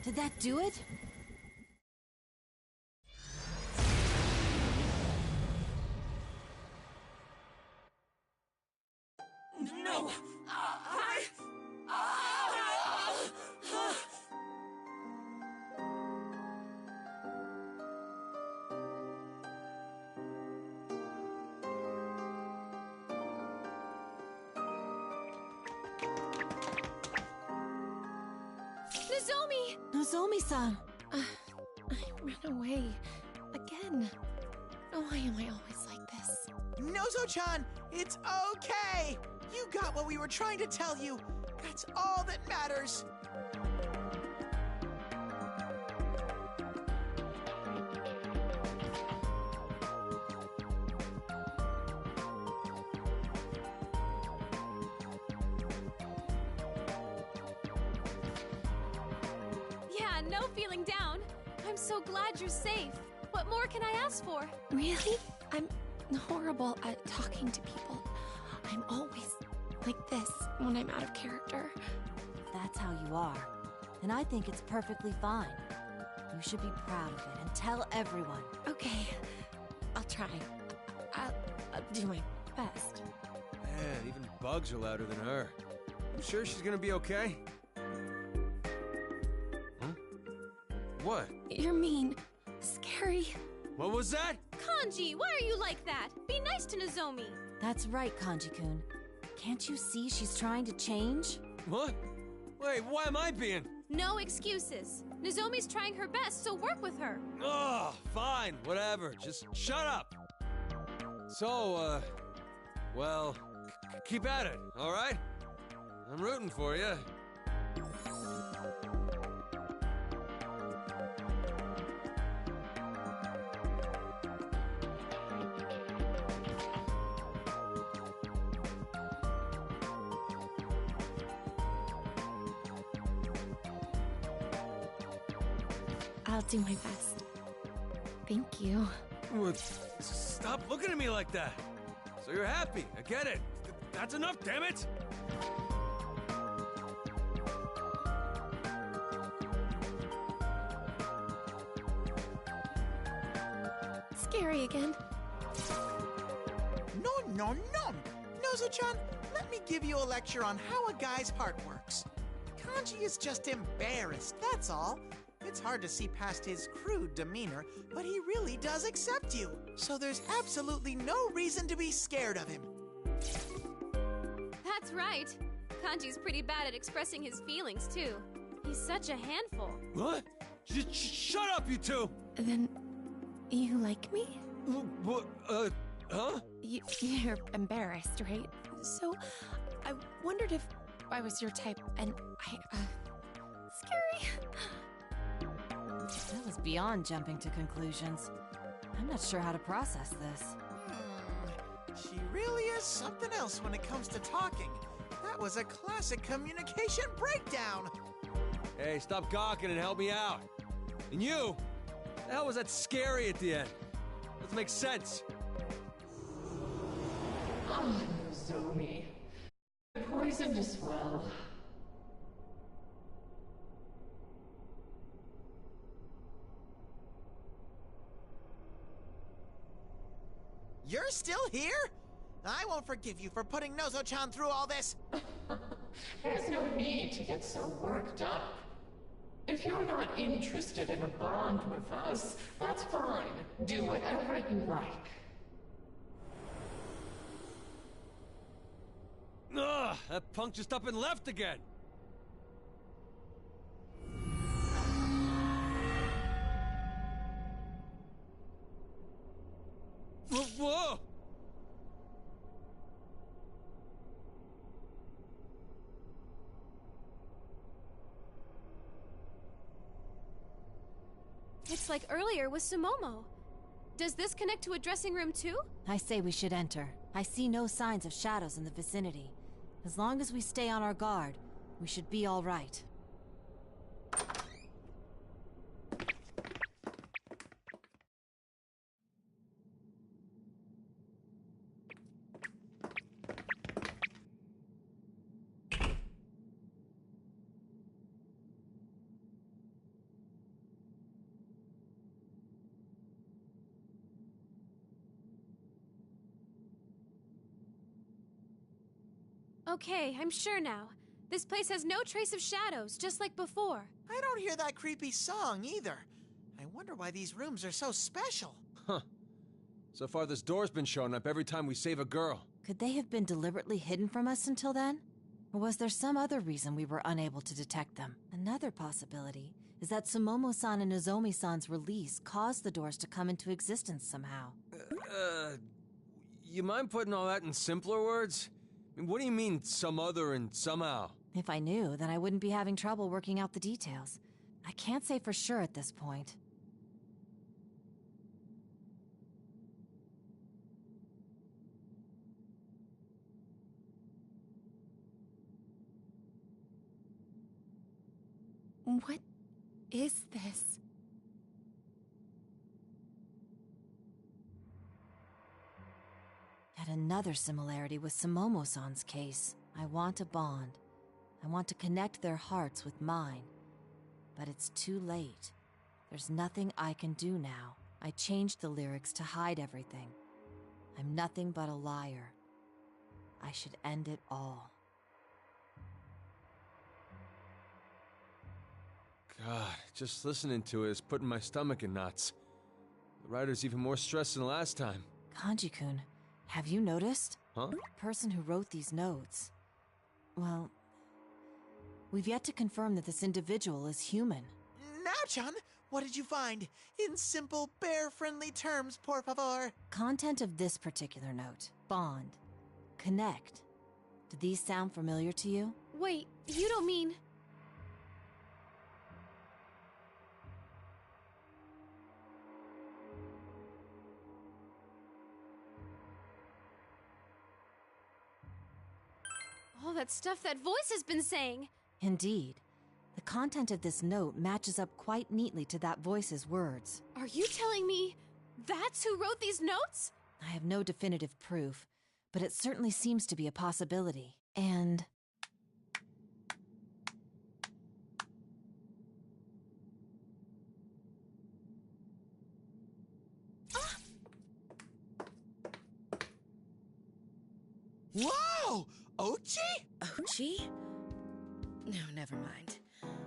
Did that do it? No! Nozomi! Nozomi-san! I ran away. Again. Why am I always like this? Nozo-chan, it's okay! You got what we were trying to tell you. That's all that matters. Yeah, no feeling down. I'm so glad you're safe. What more can I ask for? Really? I'm horrible at talking to people. I'm always like this when I'm out of character. That's how you are. And I think it's perfectly fine. You should be proud of it and tell everyone. Okay, I'll try. I'll do my best. Man, even bugs are louder than her. You sure she's gonna be okay? Huh? What? You're mean. Scary. What was that? Kanji, why are you like that? Be nice to Nozomi. That's right, Kanji-kun. Can't you see she's trying to change? What? Wait, why am I being? No excuses. Nozomi's trying her best, so work with her. Oh, fine, whatever. Just shut up. So, well, keep at it, all right? I'm rooting for you. I'll do my best. Thank you. What? Stop looking at me like that. So you're happy, I get it. That's enough, damn it! Scary again. No. Nozo-chan, let me give you a lecture on how a guy's heart works. Kanji is just embarrassed, that's all. It's hard to see past his crude demeanor, but he really does accept you. So there's absolutely no reason to be scared of him. That's right. Kanji's pretty bad at expressing his feelings, too. He's such a handful. What? Just shut up, you two! Then, you like me? What, huh? You're embarrassed, right? So, I wondered if I was your type, and scary. That was beyond jumping to conclusions. I'm not sure how to process this. She really is something else when it comes to talking. That was a classic communication breakdown. Hey, stop gawking and help me out. And you? The hell was that scary at the end? Doesn't make sense. Ah, Nozomi. Poisoned as well. You're still here? I won't forgive you for putting Nozo-chan through all this. There's no need to get so worked up. If you're not interested in a bond with us, that's fine. Do whatever you like. Ugh, that punk just up and left again. Whoa! It's like earlier with Sumomo. Does this connect to a dressing room too? I say we should enter. I see no signs of shadows in the vicinity. As long as we stay on our guard, we should be all right. Okay, I'm sure now. This place has no trace of shadows, just like before. I don't hear that creepy song either. I wonder why these rooms are so special. Huh. So far, this door's been showing up every time we save a girl. Could they have been deliberately hidden from us until then? Or was there some other reason we were unable to detect them? Another possibility is that Sumomo-san and Nozomi-san's release caused the doors to come into existence somehow. You mind putting all that in simpler words? I mean, what do you mean, some other and somehow? If I knew, then I wouldn't be having trouble working out the details. I can't say for sure at this point. What is this? Yet another similarity with Sumomo-san's case. I want a bond. I want to connect their hearts with mine. But it's too late. There's nothing I can do now. I changed the lyrics to hide everything. I'm nothing but a liar. I should end it all. God, just listening to it is putting my stomach in knots. The writer's even more stressed than last time. Kanji-kun, have you noticed? Huh? The person who wrote these notes. Well, we've yet to confirm that this individual is human. Now-chan, what did you find? In simple, bear-friendly terms, por favor. Content of this particular note. Bond. Connect. Do these sound familiar to you? Wait, you don't mean... all that stuff that voice has been saying? Indeed. The content of this note matches up quite neatly to that voice's words. Are you telling me that's who wrote these notes? I have no definitive proof, but it certainly seems to be a possibility. And... Whoa! Ochi? Ochi? No, never mind.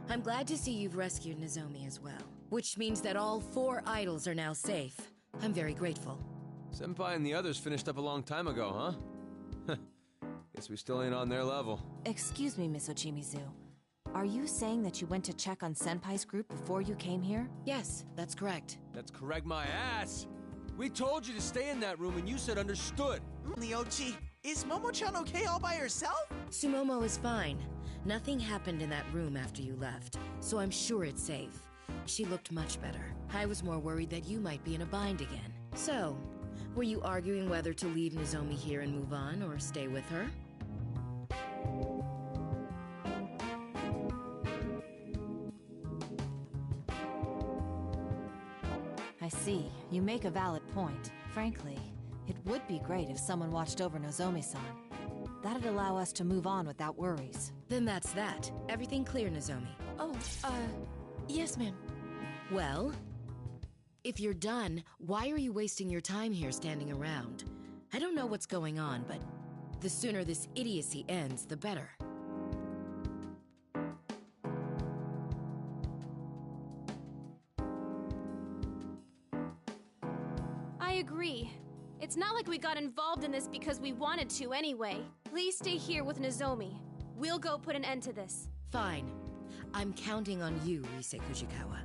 I'm glad to see you've rescued Nozomi as well. Which means that all 4 idols are now safe. I'm very grateful. Senpai and the others finished up a long time ago, huh? Guess we still ain't on their level. Excuse me, Miss Ochimizu. Are you saying that you went to check on Senpai's group before you came here? Yes, that's correct. That's correct my ass! We told you to stay in that room and you said understood! Ochi, is Momo-chan okay all by herself? Sumomo is fine. Nothing happened in that room after you left, so I'm sure it's safe. She looked much better. I was more worried that you might be in a bind again. So, were you arguing whether to leave Nozomi here and move on, or stay with her? I see. You make a valid point. Frankly, it would be great if someone watched over Nozomi-san. That'd allow us to move on without worries. Then that's that. Everything clear, Nozomi? Oh, yes, ma'am. Well, if you're done, why are you wasting your time here standing around? I don't know what's going on, but the sooner this idiocy ends, the better. I agree. It's not like we got involved in this because we wanted to anyway. Please stay here with Nozomi. We'll go put an end to this. Fine. I'm counting on you, Rise Kujikawa.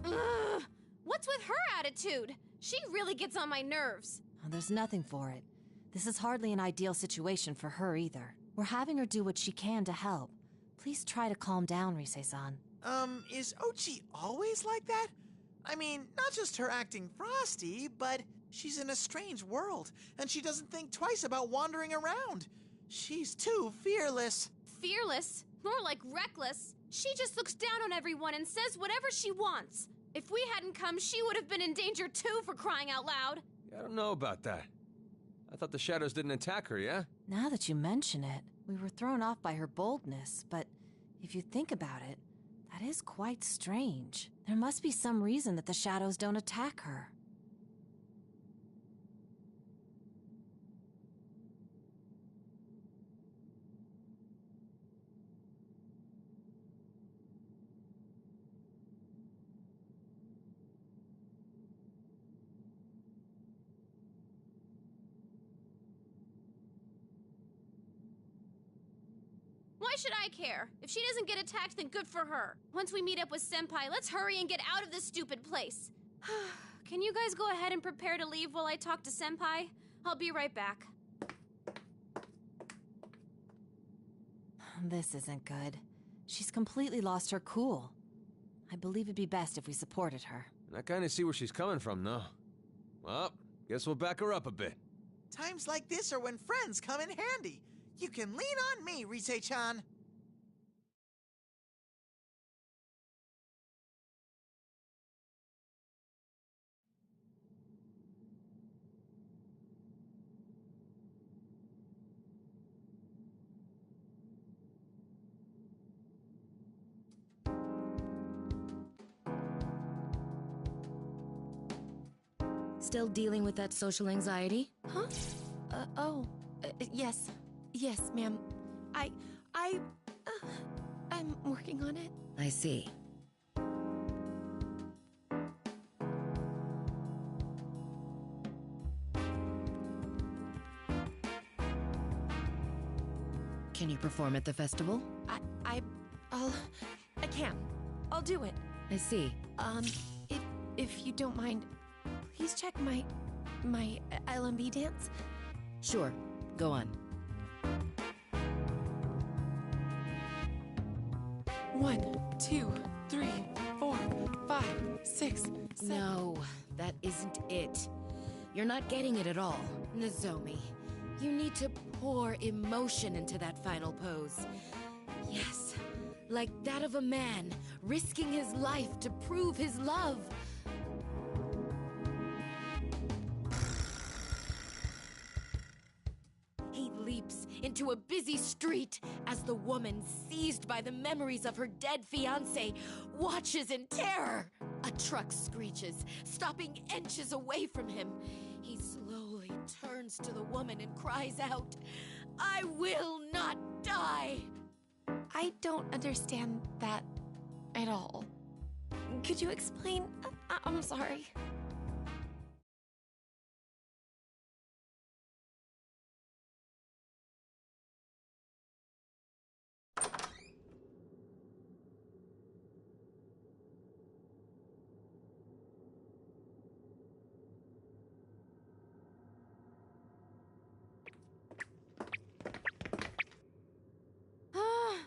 Ugh! What's with her attitude? She really gets on my nerves. Oh, there's nothing for it. This is hardly an ideal situation for her either. We're having her do what she can to help. Please try to calm down, Rise-san. Is Ochi always like that? I mean, not just her acting frosty, but she's in a strange world, and she doesn't think twice about wandering around. She's too fearless. Fearless? More like reckless. She just looks down on everyone and says whatever she wants. If we hadn't come, she would have been in danger too, for crying out loud. Yeah, I don't know about that. I thought the shadows didn't attack her, yeah? Now that you mention it, we were thrown off by her boldness, but if you think about it, that is quite strange. There must be some reason that the shadows don't attack her. Why should I care? If she doesn't get attacked, then good for her. Once we meet up with Senpai, let's hurry and get out of this stupid place. Can you guys go ahead and prepare to leave while I talk to Senpai? I'll be right back. This isn't good. She's completely lost her cool. I believe it'd be best if we supported her. I kinda see where she's coming from, though. Well, guess we'll back her up a bit. Times like this are when friends come in handy. You can lean on me, Rise-chan. Still dealing with that social anxiety? Huh? Yes. Yes, ma'am. I'm working on it. I see. Can you perform at the festival? I can. I'll do it. I see. If you don't mind, please check my LMB dance. Sure. Go on. 1, 2, 3, 4, 5, 6, 7. No, that isn't it. You're not getting it at all. Nozomi, you need to pour emotion into that final pose. Yes, like that of a man risking his life to prove his love. He leaps into a busy street as the woman, seized by the memories of her dead fiancé, watches in terror. A truck screeches, stopping inches away from him. He slowly turns to the woman and cries out, "I will not die!" I don't understand that at all. Could you explain? I'm sorry.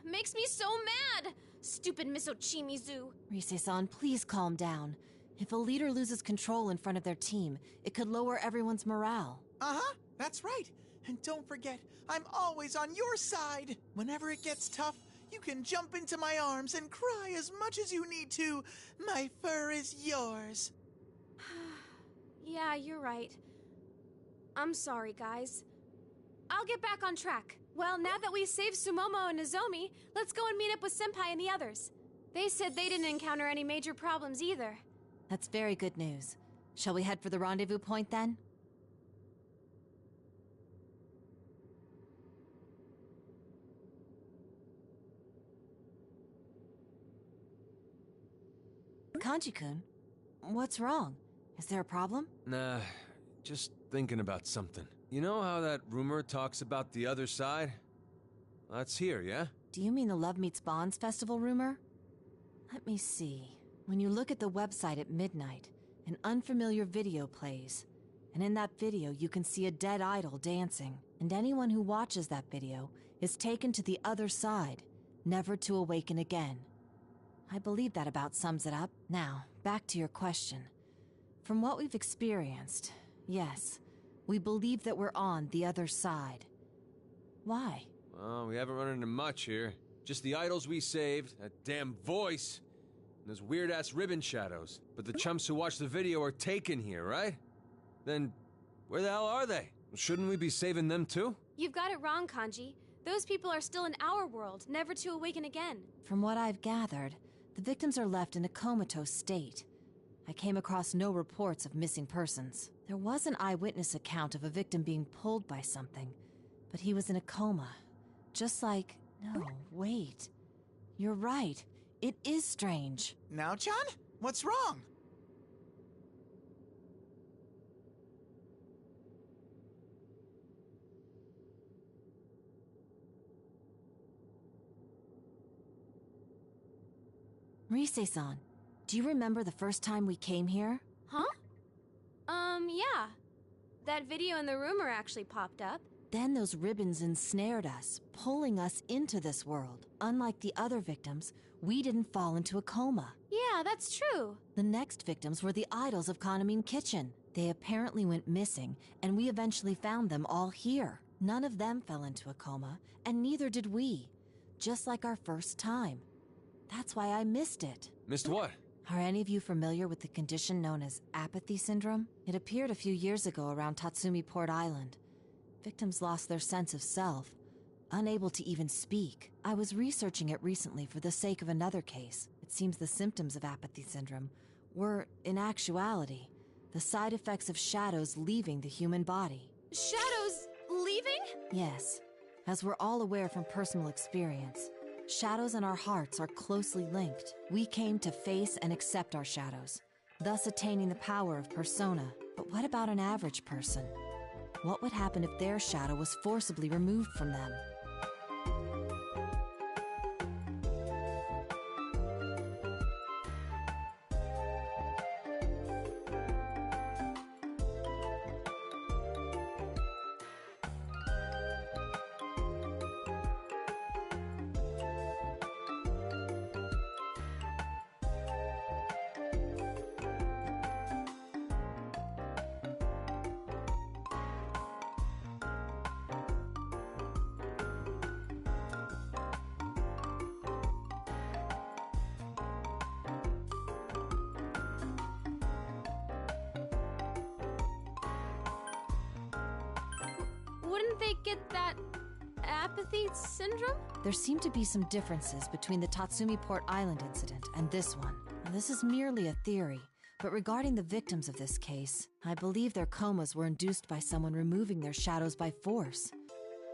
Makes me so mad! Stupid Miss Ochimizu. Rise-san, please calm down. If a leader loses control in front of their team, it could lower everyone's morale. Uh-huh, that's right. And don't forget, I'm always on your side. Whenever it gets tough, you can jump into my arms and cry as much as you need to. My fur is yours. Yeah, you're right. I'm sorry, guys. I'll get back on track. Well, now that we've saved Sumomo and Nozomi, let's go and meet up with Senpai and the others. They said they didn't encounter any major problems either. That's very good news. Shall we head for the rendezvous point then? Kanji-kun, what's wrong? Is there a problem? Nah, just thinking about something. You know how that rumor talks about the other side? That's here, yeah? Do you mean the Love Meets Bonds festival rumor? Let me see. When you look at the website at midnight, an unfamiliar video plays. And in that video, you can see a dead idol dancing. And anyone who watches that video is taken to the other side, never to awaken again. I believe that about sums it up. Now, back to your question. From what we've experienced, yes, we believe that we're on the other side. Why? Well, we haven't run into much here. Just the idols we saved, that damn voice, and those weird-ass ribbon shadows. But the chumps who watched the video are taken here, right? Then, where the hell are they? Shouldn't we be saving them too? You've got it wrong, Kanji. Those people are still in our world, never to awaken again. From what I've gathered, the victims are left in a comatose state. I came across no reports of missing persons. There was an eyewitness account of a victim being pulled by something, but he was in a coma. Just like... No, wait. You're right. It is strange. Now, John? What's wrong? Rise-san, do you remember the first time we came here? Huh? Yeah. That video in the rumor actually popped up. Then those ribbons ensnared us, pulling us into this world. Unlike the other victims, we didn't fall into a coma. Yeah, that's true. The next victims were the idols of Kanamine Kitchen. They apparently went missing, and we eventually found them all here. None of them fell into a coma, and neither did we. Just like our first time. That's why I missed it. Missed what? Are any of you familiar with the condition known as apathy syndrome? It appeared a few years ago around Tatsumi Port Island. Victims lost their sense of self, unable to even speak. I was researching it recently for the sake of another case. It seems the symptoms of apathy syndrome were, in actuality, the side effects of shadows leaving the human body. Shadows leaving? Yes, as we're all aware from personal experience, shadows and our hearts are closely linked. We came to face and accept our shadows, thus attaining the power of persona. But what about an average person? What would happen if their shadow was forcibly removed from them? Wouldn't they get that apathy syndrome? There seem to be some differences between the Tatsumi Port Island incident and this one. Now, this is merely a theory, but regarding the victims of this case, I believe their comas were induced by someone removing their shadows by force.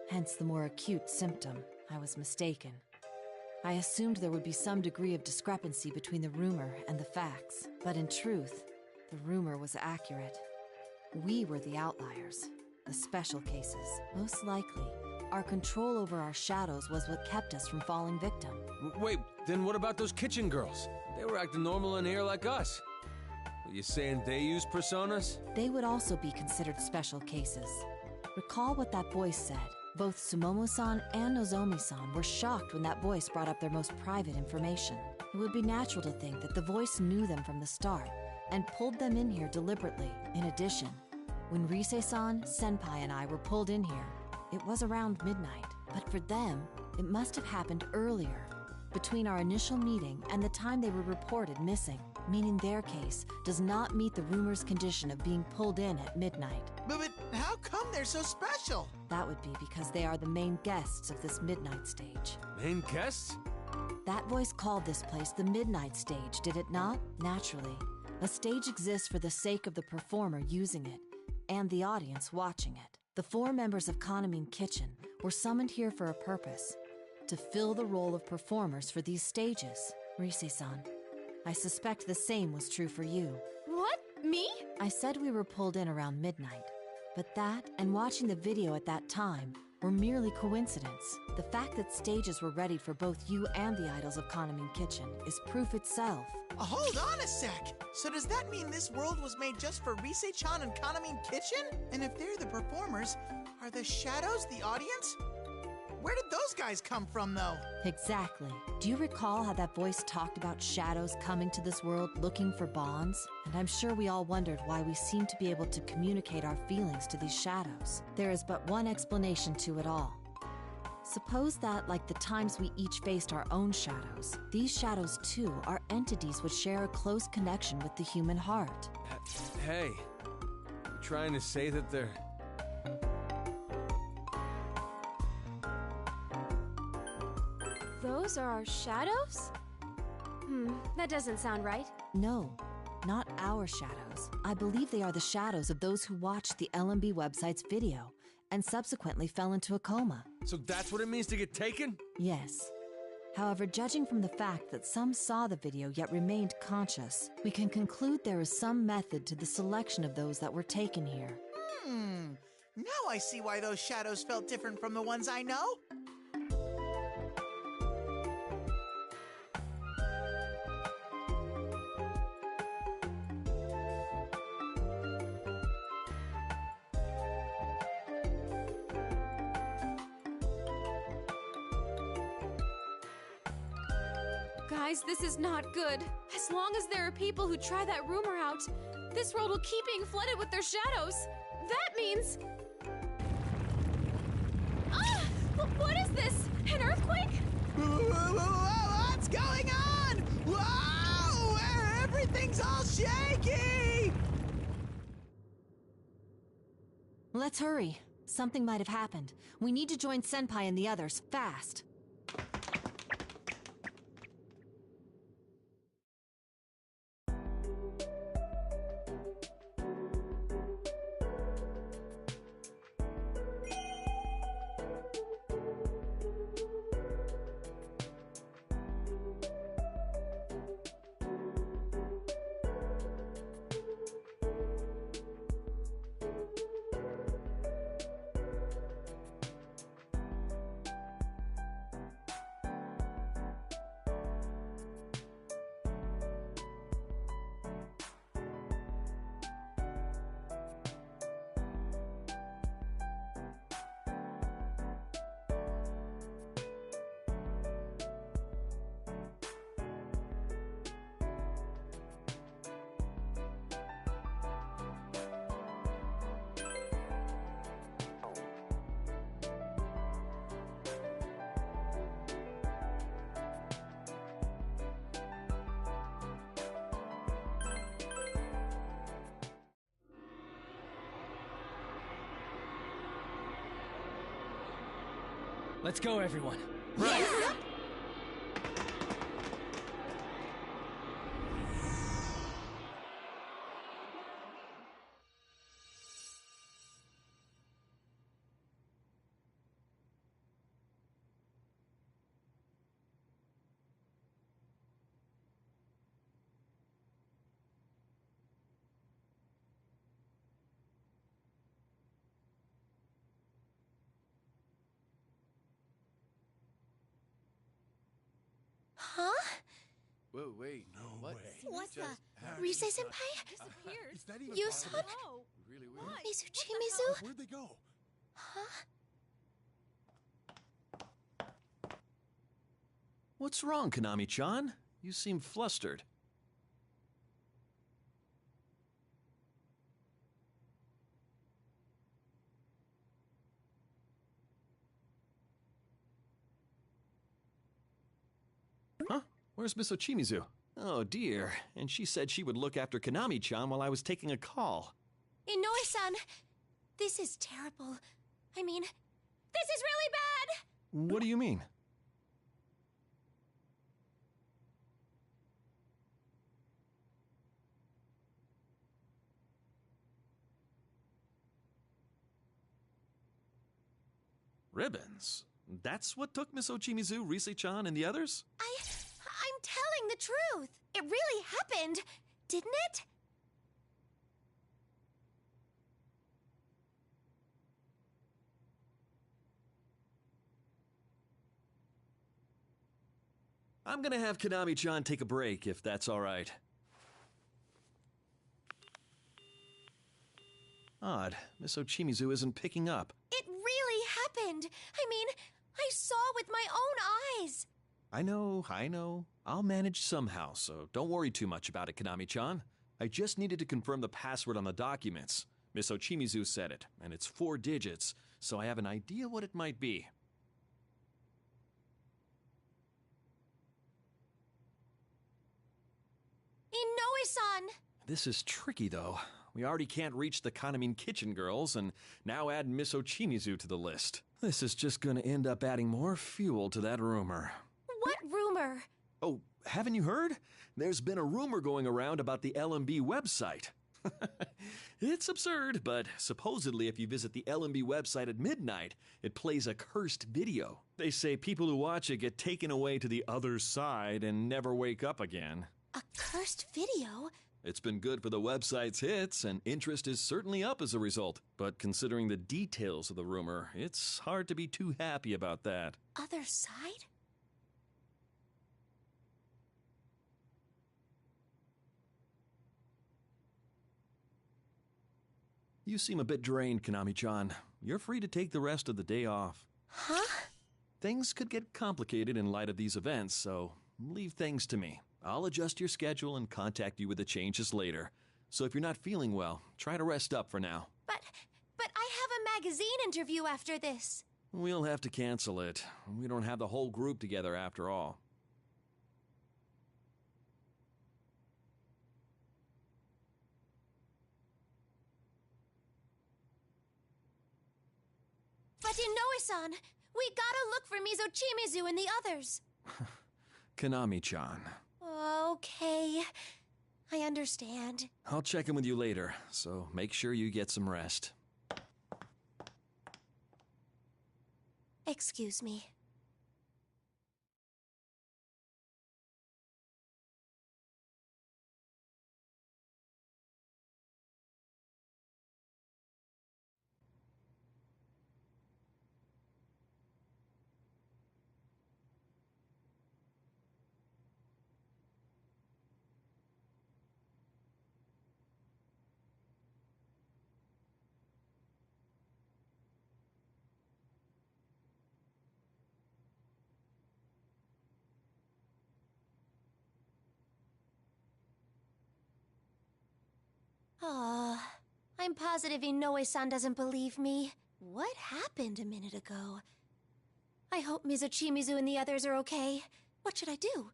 Hence the more acute symptom. I was mistaken. I assumed there would be some degree of discrepancy between the rumor and the facts, but in truth, the rumor was accurate. We were the outliers. The special cases. Most likely, our control over our shadows was what kept us from falling victim. Wait, then what about those kitchen girls? They were acting normal in here like us. Are you saying they use personas? They would also be considered special cases. Recall what that voice said. Both Sumomo-san and Nozomi-san were shocked when that voice brought up their most private information. It would be natural to think that the voice knew them from the start and pulled them in here deliberately. In addition, when Rise-san, Senpai, and I were pulled in here, it was around midnight. But for them, it must have happened earlier, between our initial meeting and the time they were reported missing, meaning their case does not meet the rumor's condition of being pulled in at midnight. But how come they're so special? That would be because they are the main guests of this midnight stage. Main guests? That voice called this place the Midnight Stage, did it not? Naturally. A stage exists for the sake of the performer using it, and the audience watching it. The 4 members of Kanamine Kitchen were summoned here for a purpose, to fill the role of performers for these stages. Rise-san, I suspect the same was true for you. What? Me? I said we were pulled in around midnight, but that and watching the video at that time were merely coincidence. The fact that stages were ready for both you and the idols of Kanamine Kitchen is proof itself. Hold on a sec! So does that mean this world was made just for Rise-chan and Kanamine Kitchen? And if they're the performers, are the shadows the audience? Where did those guys come from, though? Exactly. Do you recall how that voice talked about shadows coming to this world looking for bonds? And I'm sure we all wondered why we seemed to be able to communicate our feelings to these shadows. There is but one explanation to it all. Suppose that, like the times we each faced our own shadows, these shadows too are entities which share a close connection with the human heart. Hey, you trying to say that they're... Those are our shadows? That doesn't sound right. No, not our shadows. I believe they are the shadows of those who watched the LMB website's video and subsequently fell into a coma. So that's what it means to get taken? Yes. However, judging from the fact that some saw the video yet remained conscious, we can conclude there is some method to the selection of those that were taken here. Now I see why those shadows felt different from the ones I know. Guys, this is not good. As long as there are people who try that rumor out, this world will keep being flooded with their shadows. That means... Ah! What is this? An earthquake? What's going on? Whoa! Everything's all shaky! Let's hurry. Something might have happened. We need to join Senpai and the others, fast. Let's go, everyone. Right. Huh? Whoa, wait. No what? way. What the? Harry, Rise-senpai? Disappeared. Is that even Yuson? possible? Really weird. Mizuchi-Mizu? Where'd they go? Huh? What's wrong, Konami-chan? You seem flustered. Huh? Where's Miss Ochimizu? Oh dear, and she said she would look after Konami-chan while I was taking a call. Inoue-san, this is terrible. I mean, this is really bad! What do you mean? Ribbons? That's what took Miss Ochimizu, Rise-chan, and the others? I'm telling the truth. It really happened, didn't it? I'm gonna have Konami-chan take a break, if that's alright. Odd, Miss Ochimizu isn't picking up. It really happened. I mean, I saw with my own eyes. I know. I'll manage somehow, so don't worry too much about it, Konami-chan. I just needed to confirm the password on the documents. Miss Ochimizu said it, and it's 4 digits, so I have an idea what it might be. Inoue-san! This is tricky, though. We already can't reach the Kanamin Kitchen girls, and now add Miss Ochimizu to the list. This is just gonna end up adding more fuel to that rumor. What rumor? Oh, haven't you heard? There's been a rumor going around about the LMB website. It's absurd, but supposedly if you visit the LMB website at midnight, it plays a cursed video. They say people who watch it get taken away to the other side and never wake up again. A cursed video? It's been good for the website's hits, and interest is certainly up as a result. But considering the details of the rumor, it's hard to be too happy about that. Other side? You seem a bit drained, Konami-chan. You're free to take the rest of the day off. Huh? Things could get complicated in light of these events, so leave things to me. I'll adjust your schedule and contact you with the changes later. So if you're not feeling well, try to rest up for now. But I have a magazine interview after this. We'll have to cancel it. We don't have the whole group together after all. But Inoue-san, we gotta look for Mizochimizu and the others. Konami-chan. Okay, I understand. I'll check in with you later, so make sure you get some rest. Excuse me. I'm positive Inoue-san doesn't believe me. What happened a minute ago? I hope Mizochimizu and the others are okay. What should I do?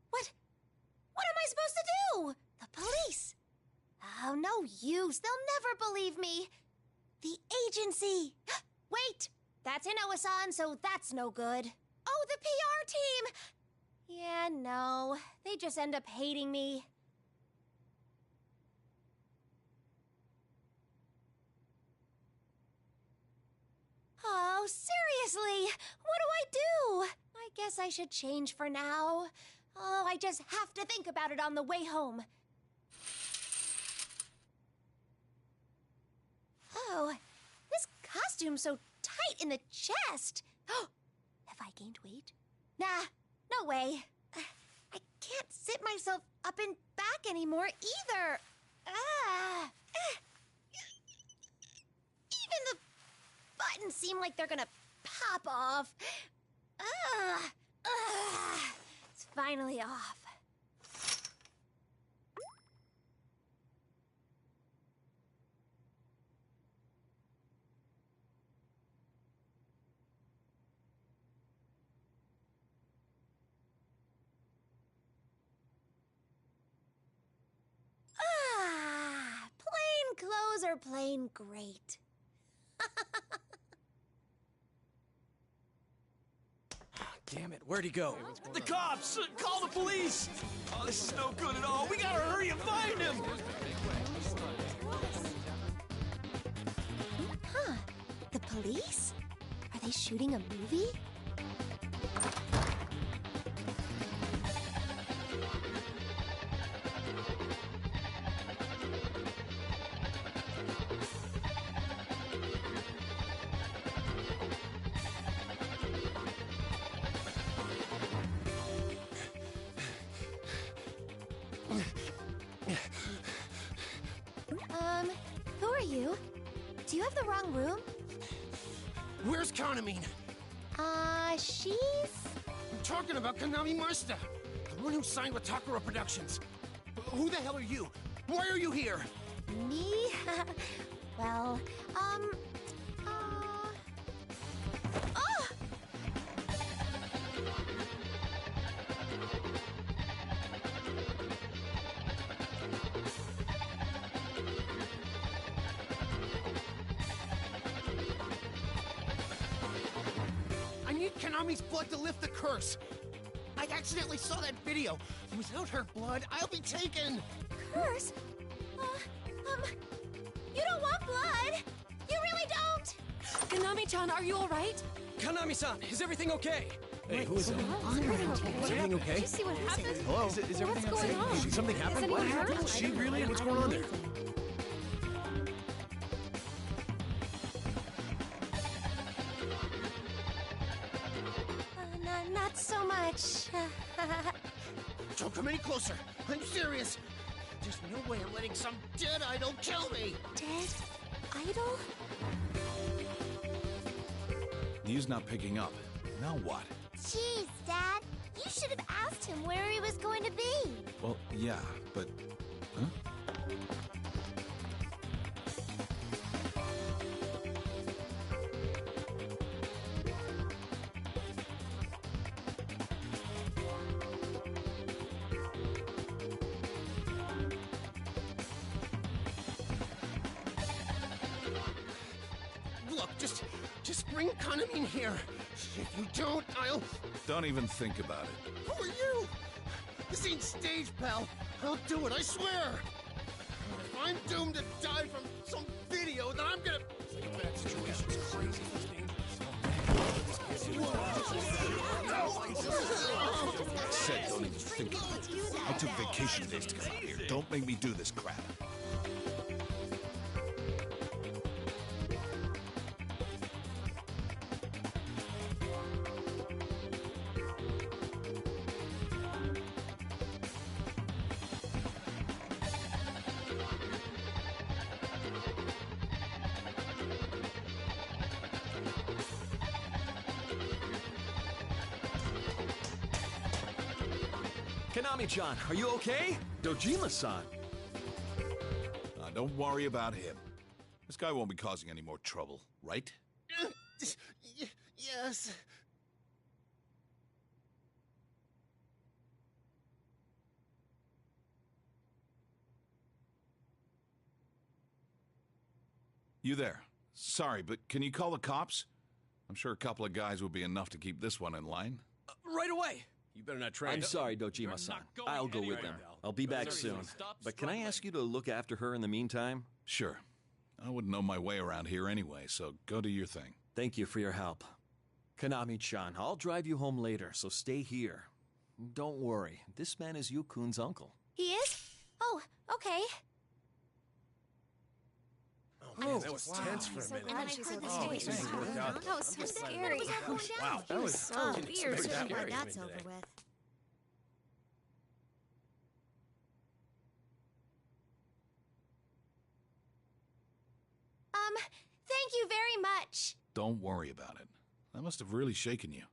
What am I supposed to do? The police. Oh, no use. They'll never believe me. The agency. Wait, that's Inoue-san, so that's no good. Oh, the PR team. Yeah, no. They just end up hating me. Oh, seriously? What do? I guess I should change for now. Oh, I just have to think about it on the way home. Oh, this costume's so tight in the chest. Oh, have I gained weight? Nah, no way. I can't sit myself up and back anymore either. Even the buttons seem like they're gonna pop off. It's finally off. Plain clothes are plain great. Damn it, where'd he go? The cops! Call the police! Oh, this is no good at all. We gotta hurry and find him! Huh. The police? Are they shooting a movie? Who are you? Do you have the wrong room? Where's Kanamine? She's... I'm talking about Konami Master, the one who signed with Takara Productions. Who the hell are you? Why are you here? Me? Well, Oh! I need Konami's blood to lift the curse. I accidentally saw that video. Without her blood, I'll be taken. Curse? You don't want blood! You really don't! Konami-chan, are you alright? Konami-san, is everything okay? Hey, who is it? Is everything okay? Did you see what happened? Hello? Is everything What's going on? Did something happen? Is anyone hurt? Is she really? What's going on there? Not so much. Don't come any closer. I'm serious. There's no way I'm letting some dead idol kill me. Dead idol? He's not picking up. Now what? Jeez, Dad. You You should have asked him where he was going to be. Well, yeah, but... Huh? Look, just bring Kaname here. If you don't, I'll... Don't even think about it. Who are you? This ain't stage, pal. I'll do it, I swear. If I'm doomed to die from some video, then I'm gonna... That situation's crazy. Said don't even think about it. I took vacation days to come out here. Don't make me do this crap. Konami-chan, are you okay? Dojima-san. Don't worry about him. This guy won't be causing any more trouble, right? Yes. You there? Sorry, but can you call the cops? I'm sure a couple of guys would be enough to keep this one in line. Right away! You better not try. I'm sorry, Dojima-san. I'll go with them. I'll be back soon. But can I ask you to look after her in the meantime? Sure. I wouldn't know my way around here anyway, so go do your thing. Thank you for your help. Konami-chan, I'll drive you home later, so stay here. Don't worry, this man is Yu-kun's uncle. He is? Oh, okay. Oh, that was tense for a minute. And then I heard this voice. That was so scary. Wow, That was so weird. very I'm glad scary that's to me over today. with. Thank you very much. Don't worry about it. That must have really shaken you.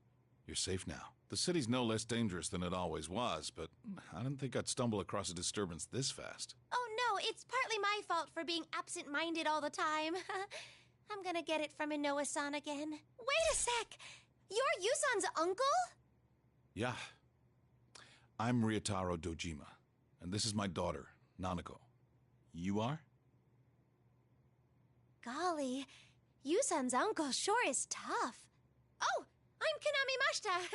You're safe now. The city's no less dangerous than it always was, but I didn't think I'd stumble across a disturbance this fast. Oh no, it's partly my fault for being absent-minded all the time. I'm gonna get it from Inoue-san again. Wait a sec! You're Yusan's uncle? Yeah. I'm Ryotaro Dojima, and this is my daughter, Nanako. You are? Golly, Yusan's uncle sure is tough. Oh, I'm Konami Mashita.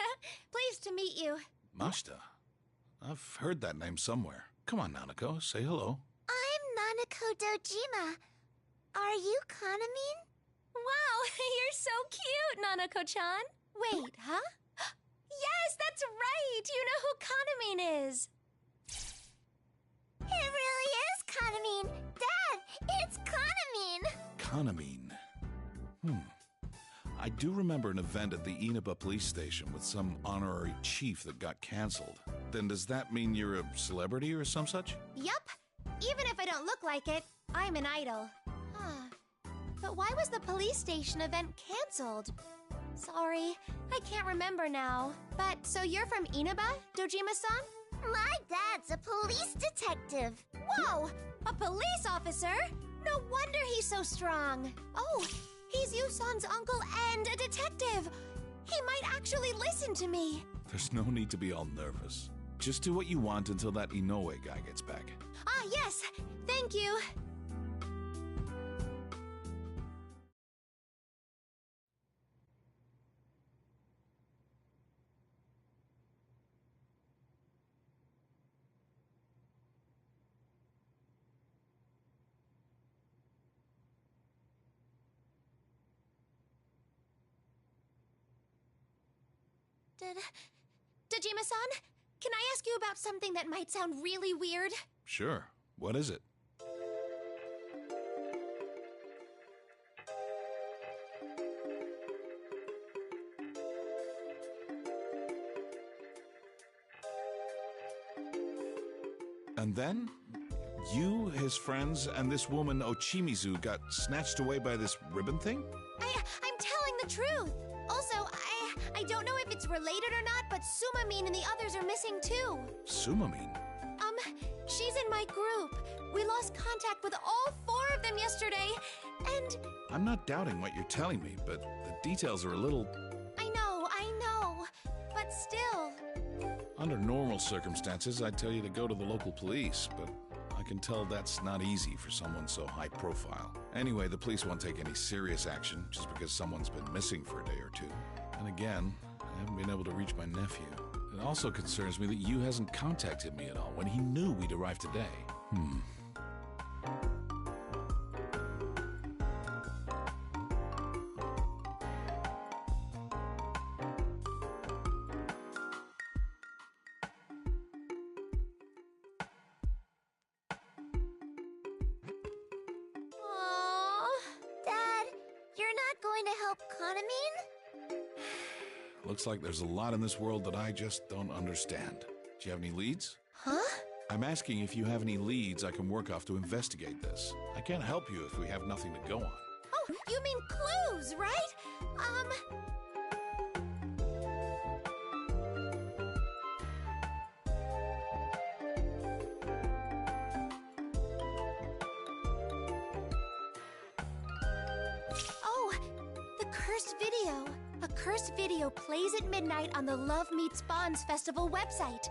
Pleased to meet you. Mashita? I've heard that name somewhere. Come on, Nanako, say hello. I'm Nanako Dojima. Are you Kaname? Wow, you're so cute, Nanako-chan. Wait, huh? Yes, that's right. You know who Kaname is. It really is Kaname. Dad, it's Kaname. Kaname. I do remember an event at the Inaba police station with some honorary chief that got canceled. Then does that mean you're a celebrity or some such? Yup. Even if I don't look like it, I'm an idol. But why was the police station event canceled? Sorry, I can't remember now. But so you're from Inaba, Dojima-san? My dad's a police detective. Whoa! A police officer? No wonder he's so strong. Oh, he's Yusan's uncle and a detective. He might actually listen to me. There's no need to be all nervous. Just do what you want until that Inoue guy gets back. Ah, yes. Thank you. Dojima-san, can I ask you about something that might sound really weird? Sure. What is it? And then? You, his friends, and this woman Ochimizu got snatched away by this ribbon thing? I'm telling the truth. Also, I don't know if it's related or not, but Sumamine and the others are missing too. Sumamine? She's in my group. We lost contact with all 4 of them yesterday, and... I'm not doubting what you're telling me, but the details are a little... I know, but still... Under normal circumstances, I'd tell you to go to the local police, but I can tell that's not easy for someone so high profile. Anyway, the police won't take any serious action just because someone's been missing for a day or two. And again, I haven't been able to reach my nephew. It also concerns me that Yu hasn't contacted me at all when he knew we'd arrive today. Dad, you're not going to help Kanamine? Looks like there's a lot in this world that I just don't understand. Do you have any leads? Huh? I'm asking if you have any leads I can work off to investigate this. I can't help you if we have nothing to go on. Oh, you mean clues, right? Oh, the cursed video. A cursed video plays at midnight on the Love Meets Bonds Festival website.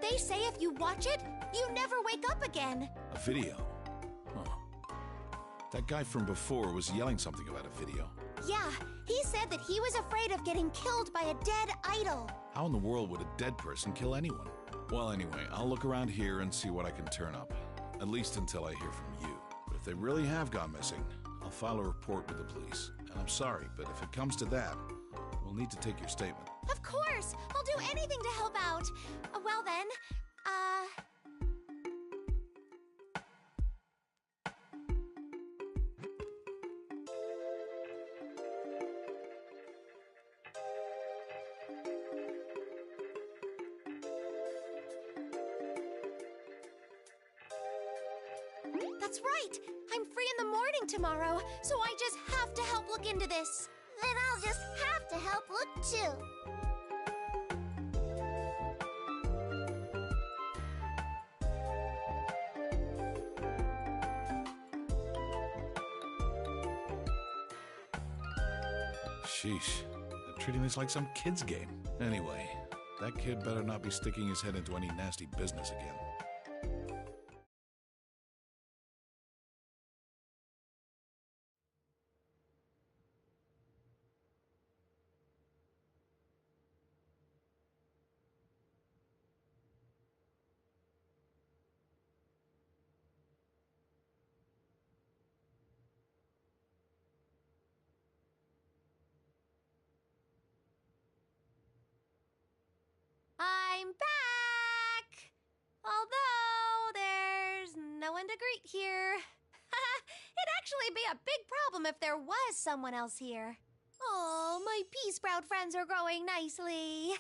They say if you watch it, you never wake up again. A video? Huh. That guy from before was yelling something about a video. Yeah, he said that he was afraid of getting killed by a dead idol. How in the world would a dead person kill anyone? Well, anyway, I'll look around here and see what I can turn up. At least until I hear from you. But if they really have gone missing, I'll file a report with the police. And I'm sorry, but if it comes to that, we'll need to take your statement. Of course! I'll do anything to help out. Well then, That's right! I'm free in the morning tomorrow, so I just have to help look into this. Then I'll just have to help look too. Sheesh. They're treating this like some kid's game. Anyway, that kid better not be sticking his head into any nasty business again. I'm back! Although there's no one to greet here. It'd actually be a big problem if there was someone else here. Oh, my pea sprout friends are growing nicely.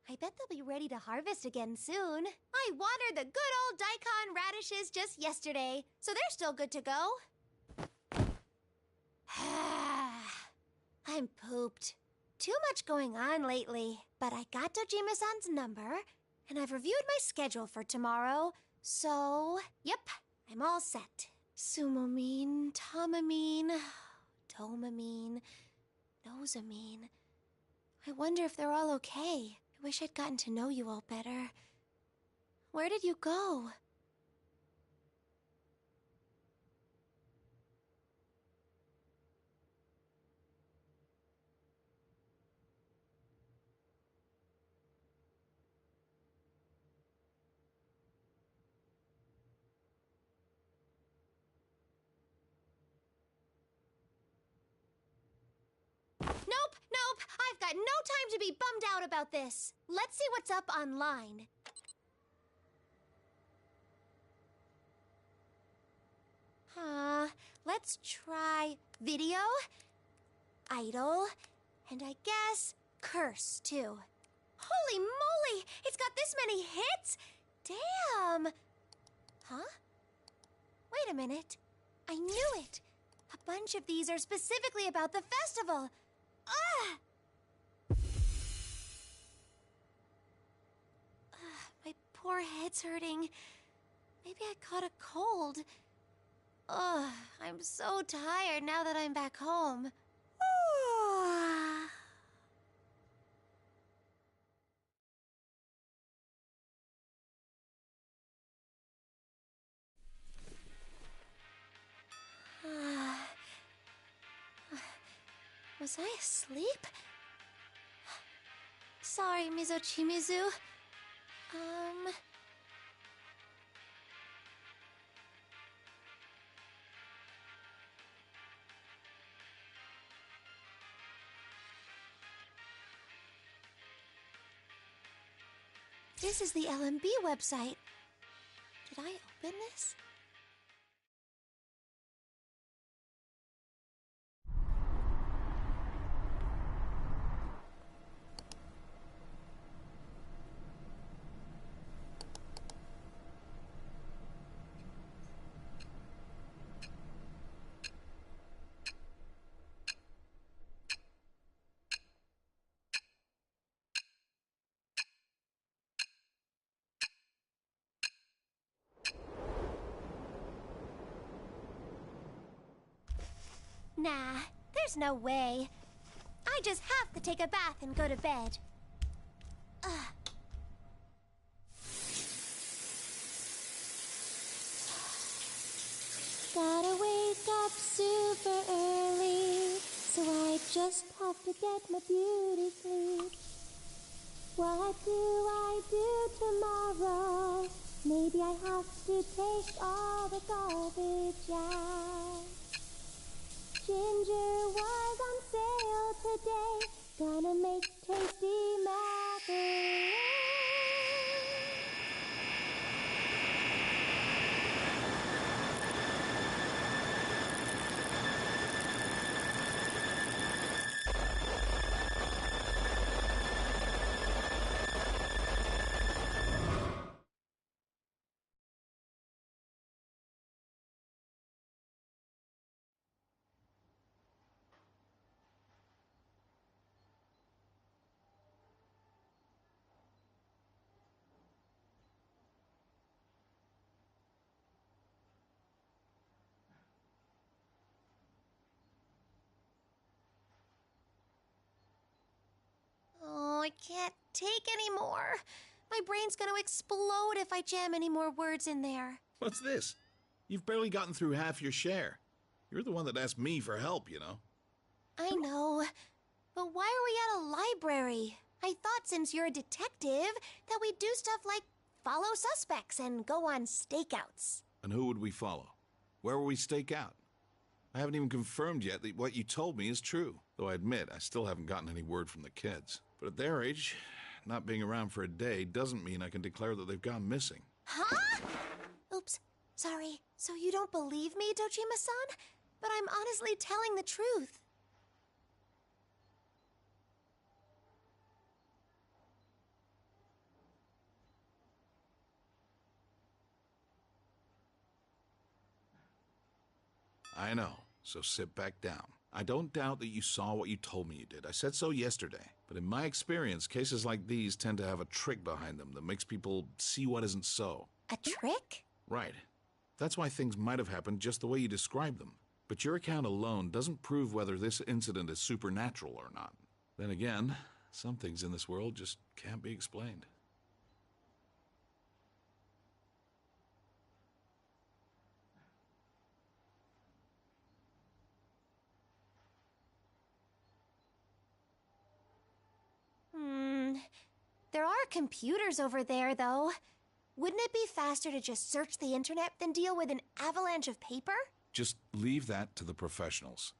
I bet they'll be ready to harvest again soon. I watered the good old daikon radishes just yesterday, so they're still good to go. I'm pooped. Too much going on lately, but I got Dojima-san's number, and I've reviewed my schedule for tomorrow, so, yep, I'm all set. Sumamine, Tamamine, Tomamine, Nosamine. I wonder if they're all okay. I wish I'd gotten to know you all better. Where did you go? Nope, I've got no time to be bummed out about this. Let's see what's up online. Let's try video, idol, and I guess curse, too. Holy moly! It's got this many hits? Damn! Huh? Wait a minute. I knew it. A bunch of these are specifically about the festival. Ugh! forehead's hurting. Maybe I caught a cold. Ugh, I'm so tired now that I'm back home. Was I asleep? Sorry, Mizochimizu. This is the LMB website. Did I open this? Nah, there's no way. I just have to take a bath and go to bed. Gotta wake up super early, so I just have to get my beauty sleep. What do I do tomorrow? Maybe I have to take all the garbage out. Ginger was on sale today. Gonna make tasty macaroni. Oh, I can't take any more. My brain's gonna explode if I jam any more words in there. What's this? You've barely gotten through half your share. You're the one that asked me for help, you know. I know, but why are we at a library? I thought since you're a detective that we'd do stuff like follow suspects and go on stakeouts. And who would we follow? Where will we stake out? I haven't even confirmed yet that what you told me is true. Though I admit, I still haven't gotten any word from the kids. But at their age, not being around for a day doesn't mean I can declare that they've gone missing. Huh? Oops, sorry. So you don't believe me, Dojima-san? But I'm honestly telling the truth. I know, so sit back down. I don't doubt that you saw what you told me you did. I said so yesterday. But in my experience, cases like these tend to have a trick behind them that makes people see what isn't so. A trick? Right. That's why things might have happened just the way you described them. But your account alone doesn't prove whether this incident is supernatural or not. Then again, some things in this world just can't be explained. There are computers over there, though. Wouldn't it be faster to just search the internet than deal with an avalanche of paper? Just leave that to the professionals.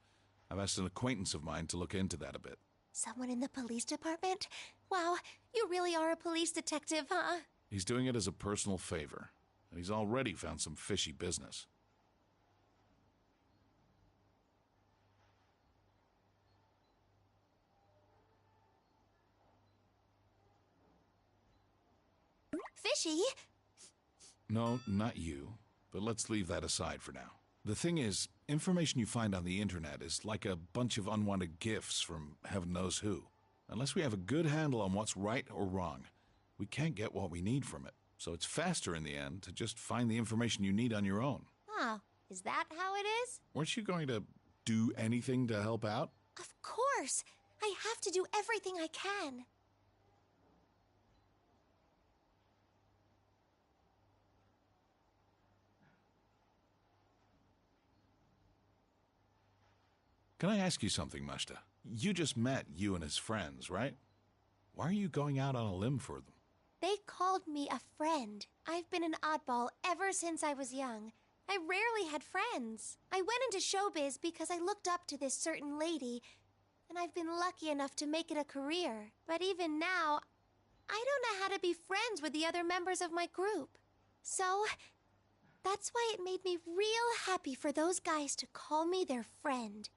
I've asked an acquaintance of mine to look into that a bit. Someone in the police department? Wow, you really are a police detective, huh? He's doing it as a personal favor, and he's already found some fishy business. Fishy? No, not you. But let's leave that aside for now. The thing is, information you find on the internet is like a bunch of unwanted gifts from heaven knows who. Unless we have a good handle on what's right or wrong, we can't get what we need from it. So it's faster in the end to just find the information you need on your own. Oh, is that how it is? Weren't you going to do anything to help out? Of course! I have to do everything I can. Can I ask you something, Mashta? You just met you and his friends, right? Why are you going out on a limb for them? They called me a friend. I've been an oddball ever since I was young. I rarely had friends. I went into showbiz because I looked up to this certain lady, and I've been lucky enough to make it a career. But even now, I don't know how to be friends with the other members of my group. So, that's why it made me real happy for those guys to call me their friend.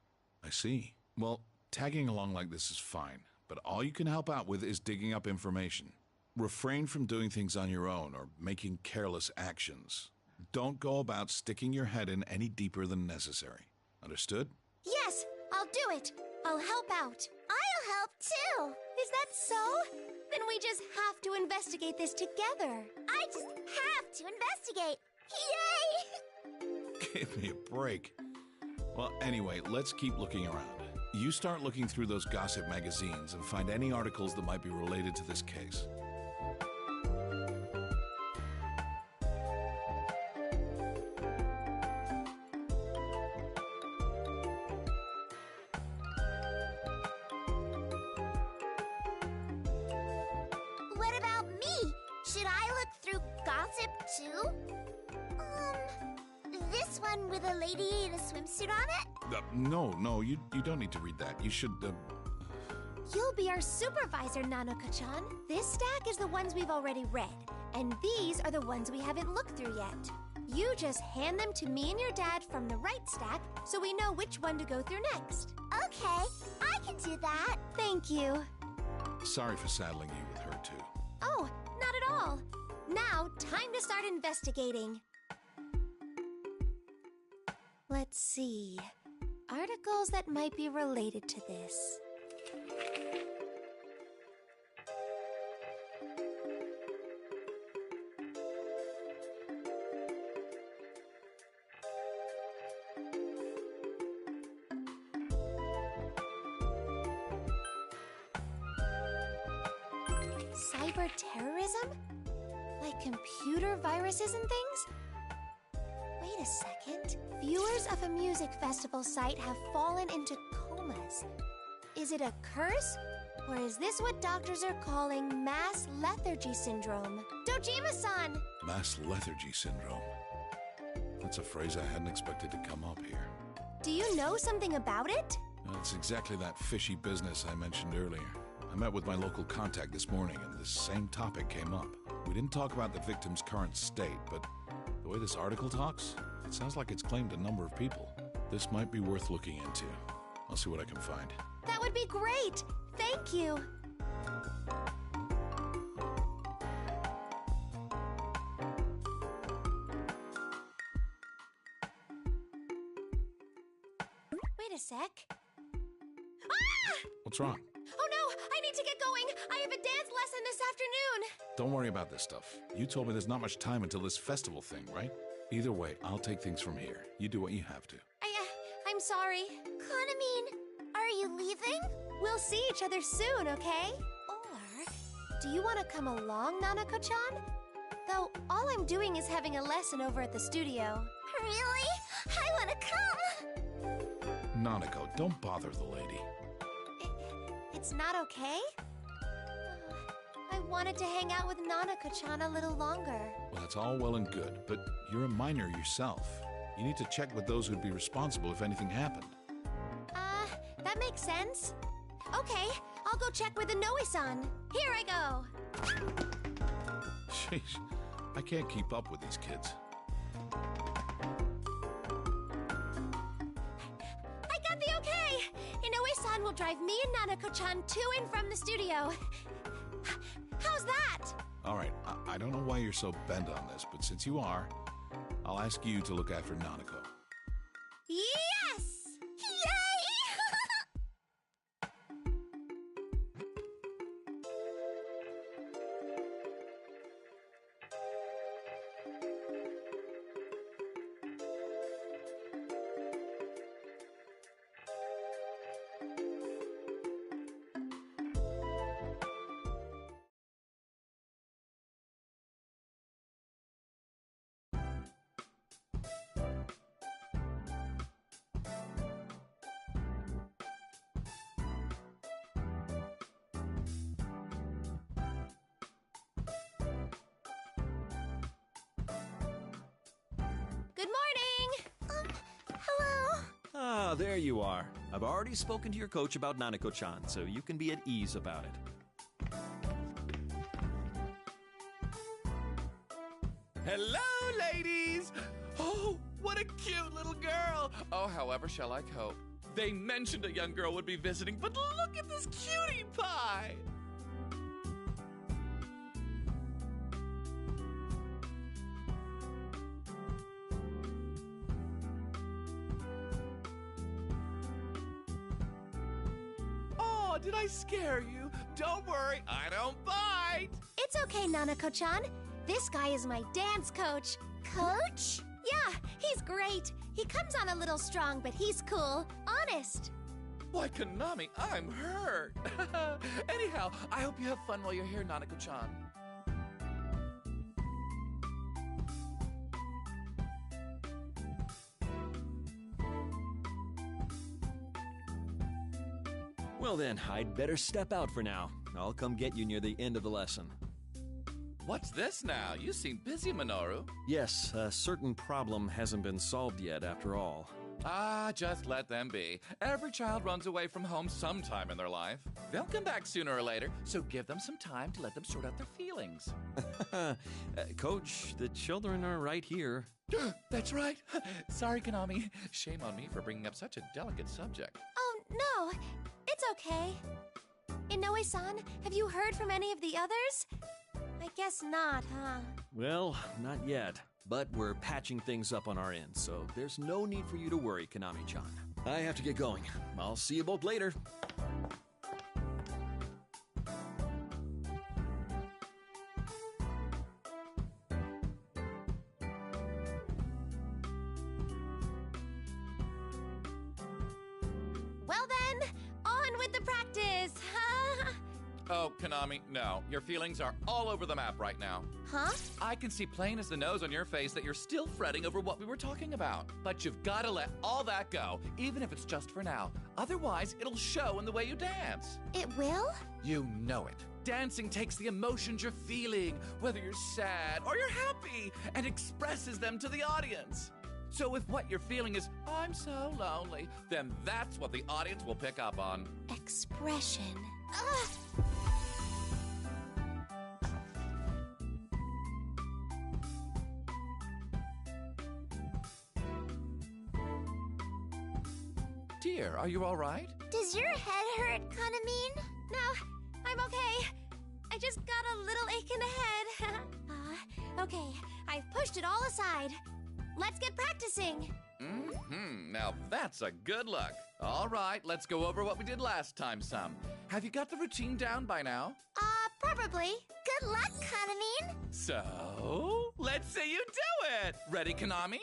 I see. Well, tagging along like this is fine, but all you can help out with is digging up information. Refrain from doing things on your own or making careless actions. Don't go about sticking your head in any deeper than necessary. Understood? Yes, I'll do it. I'll help out. I'll help too. Is that so? Then we just have to investigate this together. I just have to investigate. Yay! Give me a break. Well, anyway, let's keep looking around. You start looking through those gossip magazines and find any articles that might be related to this case. What about me? Should I look through gossip too? This one with a lady in a swimsuit on it? No, you don't need to read that. You should, You'll be our supervisor, Nanoka-chan. This stack is the ones we've already read, and these are the ones we haven't looked through yet. You just hand them to me and your dad from the right stack, so we know which one to go through next. Okay, I can do that. Thank you. Sorry for saddling you with her, too. Oh, not at all. Now, time to start investigating. Let's see. Articles that might be related to this. Cyber terrorism? Like computer viruses and things? Wait a second. Viewers of a music festival site have fallen into comas. Is it a curse? Or is this what doctors are calling mass lethargy syndrome? Dojima-san! Mass lethargy syndrome. That's a phrase I hadn't expected to come up here. Do you know something about it? It's exactly that fishy business I mentioned earlier. I met with my local contact this morning, and this same topic came up. We didn't talk about the victim's current state, but the way this article talks, it sounds like it's claimed a number of people. This might be worth looking into. I'll see what I can find. That would be great! Thank you! Wait a sec. Ah! What's wrong? Oh no! I need to get going! I have a dance lesson this afternoon! Don't worry about this stuff. You told me there's not much time until this festival thing, right? Either way, I'll take things from here. You do what you have to. I'm sorry. Kanamine, are you leaving? We'll see each other soon, okay? Or, do you want to come along, Nanako-chan? Though, all I'm doing is having a lesson over at the studio. Really? I want to come! Nanako, don't bother the lady. It's not okay? I wanted to hang out with Nanako-chan a little longer. Well, that's all well and good, but you're a minor yourself. You need to check with those who'd be responsible if anything happened. That makes sense. Okay, I'll go check with Inoue-san. Here I go. Sheesh, I can't keep up with these kids. I got the okay! Inoue-san will drive me and Nanako-chan to and from the studio. How's that? All right, I don't know why you're so bent on this, but since you are, I'll ask you to look after Nanako. Yes! Yay! Ah, there you are. I've already spoken to your coach about Nanako-chan, so you can be at ease about it. Hello, ladies! Oh, what a cute little girl! Oh, however shall I cope? They mentioned a young girl would be visiting, but look at this cutie pie! Oh, did I scare you? Don't worry, I don't bite! It's okay, Nanako-chan. This guy is my dance coach. Coach? Yeah, he's great. He comes on a little strong, but he's cool. Honest. Why, Konami, I'm hurt. Anyhow, I hope you have fun while you're here, Nanako-chan. Well then, I'd better step out for now. I'll come get you near the end of the lesson. What's this now? You seem busy, Minoru. Yes, a certain problem hasn't been solved yet after all. Ah, just let them be. Every child runs away from home sometime in their life. They'll come back sooner or later, so give them some time to let them sort out their feelings. Coach, the children are right here. That's right. Sorry, Konami. Shame on me for bringing up such a delicate subject. Oh, no. It's okay. Inoue-san, have you heard from any of the others? I guess not, huh? Well, not yet. But we're patching things up on our end, so there's no need for you to worry, Konami-chan. I have to get going. I'll see you both later. Well then, on with the practice! Oh, Konami, no. Your feelings are all over the map right now. Huh? I can see plain as the nose on your face that you're still fretting over what we were talking about. But you've got to let all that go, even if it's just for now. Otherwise, it'll show in the way you dance. It will? You know it. Dancing takes the emotions you're feeling, whether you're sad or you're happy, and expresses them to the audience. So if what you're feeling is, I'm so lonely, then that's what the audience will pick up on. Expression. Ugh. Dear, are you all right? Does your head hurt, Kanamine? No, I'm okay. I just got a little ache in the head. Okay, I've pushed it all aside. Let's get practicing. Now that's a good look. All right, let's go over what we did last time some. Have you got the routine down by now? Probably. Good luck, Kanamine. So, let's see you do it. Ready, Konami?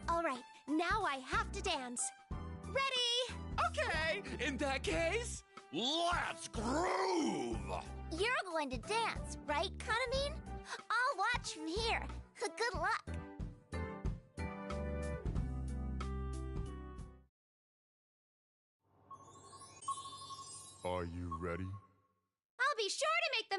All right, now I have to dance. Ready? Okay, in that case, let's groove! You're going to dance, right, Kanamine? I'll watch from here. Good luck. Are you ready? I'll be sure to make the